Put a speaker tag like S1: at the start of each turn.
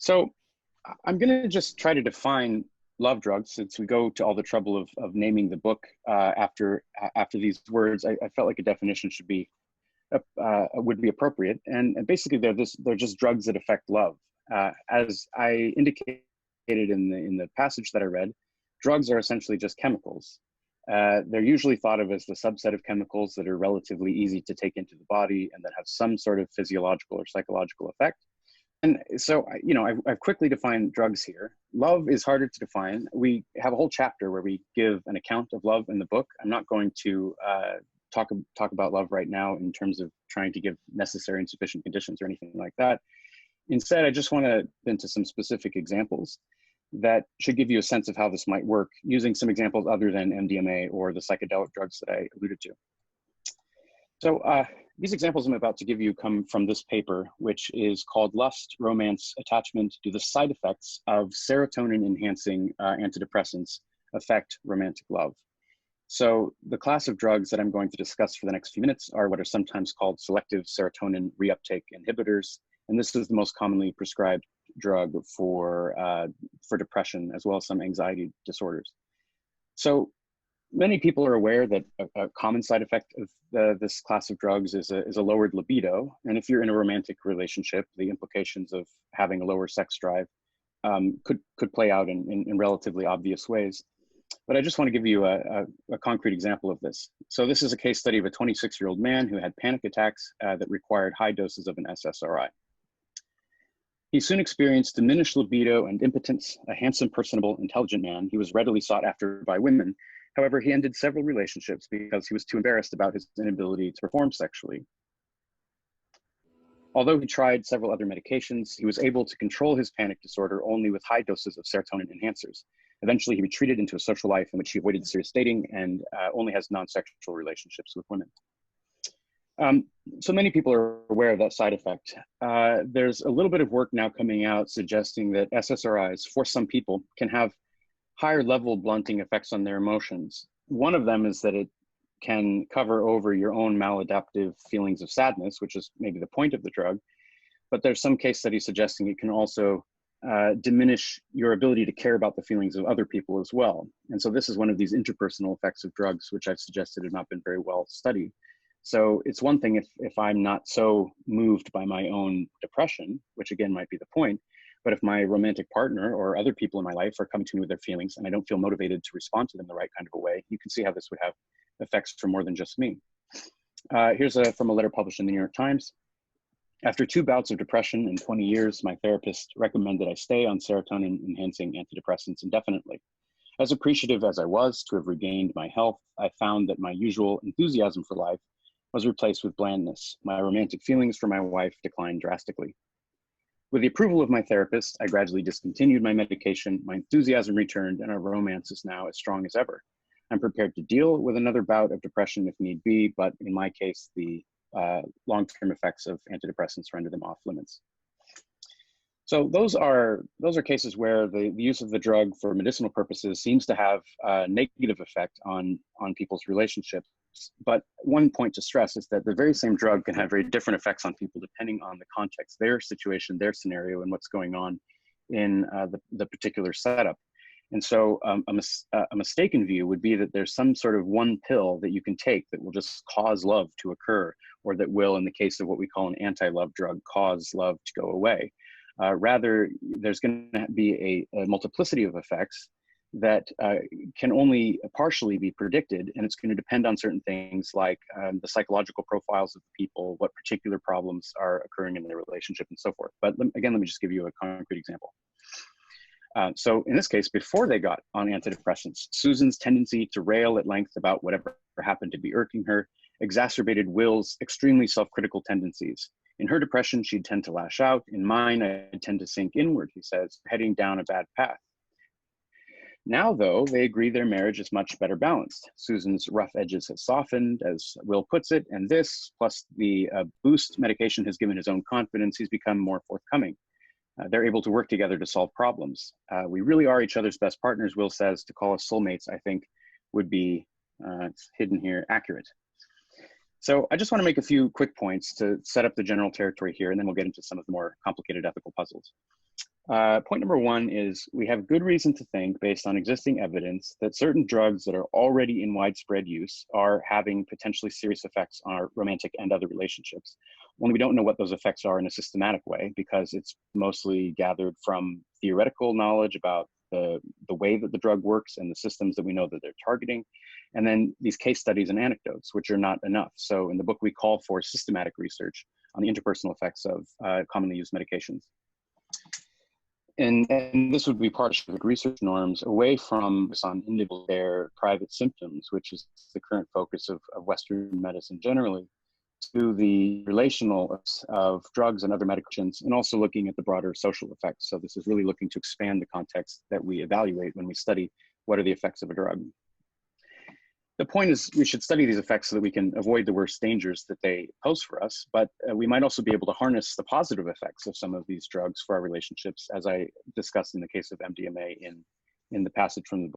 S1: So I'm going to just try to define love drugs, since we go to all the trouble of naming the book after these words. I felt like a definition should be would be appropriate. And basically, they're just drugs that affect love. As I indicated in the passage that I read, drugs are essentially just chemicals. They're usually thought of as the subset of chemicals that are relatively easy to take into the body and that have some sort of physiological or psychological effect. And so, I've quickly defined drugs here. Love is harder to define. We have a whole chapter where we give an account of love in the book. I'm not going to talk about love right now in terms of trying to give necessary and sufficient conditions or anything like that. Instead, I just want to get into some specific examples that should give you a sense of how this might work, using some examples other than MDMA or the psychedelic drugs that I alluded to. So these examples I'm about to give you come from this paper, which is called Lust, Romance, Attachment: Do the Side Effects of Serotonin-Enhancing Antidepressants Affect Romantic Love? So the class of drugs that I'm going to discuss for the next few minutes are what are sometimes called selective serotonin reuptake inhibitors. And this is the most commonly prescribed drug for depression, as well as some anxiety disorders. So many people are aware that a common side effect of this class of drugs is a lowered libido. And if you're in a romantic relationship, the implications of having a lower sex drive could play out in relatively obvious ways. But I just want to give you a concrete example of this. So this is a case study of a 26-year-old man who had panic attacks that required high doses of an SSRI. He soon experienced diminished libido and impotence. A handsome, personable, intelligent man, he was readily sought after by women. However, he ended several relationships because he was too embarrassed about his inability to perform sexually. Although he tried several other medications, he was able to control his panic disorder only with high doses of serotonin enhancers. Eventually, he retreated into a social life in which he avoided serious dating and only has non-sexual relationships with women. So many people are aware of that side effect. There's a little bit of work now coming out suggesting that SSRIs, for some people, can have higher level blunting effects on their emotions. One of them is that it can cover over your own maladaptive feelings of sadness, which is maybe the point of the drug. But there's some case studies suggesting it can also diminish your ability to care about the feelings of other people as well. And so this is one of these interpersonal effects of drugs, which I've suggested have not been very well studied. So it's one thing if I'm not so moved by my own depression, which again might be the point, but if my romantic partner or other people in my life are coming to me with their feelings and I don't feel motivated to respond to them the right kind of a way, you can see how this would have effects for more than just me. Here's from a letter published in the New York Times. After 2 bouts of depression in 20 years, my therapist recommended I stay on serotonin-enhancing antidepressants indefinitely. As appreciative as I was to have regained my health, I found that my usual enthusiasm for life was replaced with blandness. My romantic feelings for my wife declined drastically. With the approval of my therapist, I gradually discontinued my medication, my enthusiasm returned, and our romance is now as strong as ever. I'm prepared to deal with another bout of depression if need be, but in my case, the long-term effects of antidepressants render them off limits. So those are cases where the use of the drug for medicinal purposes seems to have a negative effect on people's relationships. But one point to stress is that the very same drug can have very different effects on people depending on the context, their situation, their scenario, and what's going on in the particular setup. And so a mistaken view would be that there's some sort of one pill that you can take that will just cause love to occur, or that will, in the case of what we call an anti-love drug, cause love to go away. Rather, there's going to be a multiplicity of effects that can only partially be predicted, and it's going to depend on certain things like the psychological profiles of the people, what particular problems are occurring in their relationship, and so forth. But again, let me just give you a concrete example. So in this case, before they got on antidepressants, Susan's tendency to rail at length about whatever happened to be irking her exacerbated Will's extremely self-critical tendencies. In her depression, she'd tend to lash out. In mine, I'd tend to sink inward, he says, heading down a bad path. Now, though, they agree their marriage is much better balanced. Susan's rough edges have softened, as Will puts it, and this, plus the boost medication has given his own confidence, he's become more forthcoming. They're able to work together to solve problems. We really are each other's best partners, Will says. To call us soulmates, I think, would be, it's hidden here, accurate. So I just want to make a few quick points to set up the general territory here, and then we'll get into some of the more complicated ethical puzzles. Point number one is we have good reason to think, based on existing evidence, that certain drugs that are already in widespread use are having potentially serious effects on our romantic and other relationships. Only we don't know what those effects are in a systematic way, because it's mostly gathered from theoretical knowledge about the way that the drug works and the systems that we know that they're targeting, and then these case studies and anecdotes, which are not enough. So in the book, we call for systematic research on the interpersonal effects of commonly used medications. And this would be part of research norms away from on individual their private symptoms, which is the current focus of Western medicine generally, to the relational of drugs and other medications, and also looking at the broader social effects. So this is really looking to expand the context that we evaluate when we study what are the effects of a drug. The point is we should study these effects so that we can avoid the worst dangers that they pose for us, but we might also be able to harness the positive effects of some of these drugs for our relationships, as I discussed in the case of MDMA in the passage from the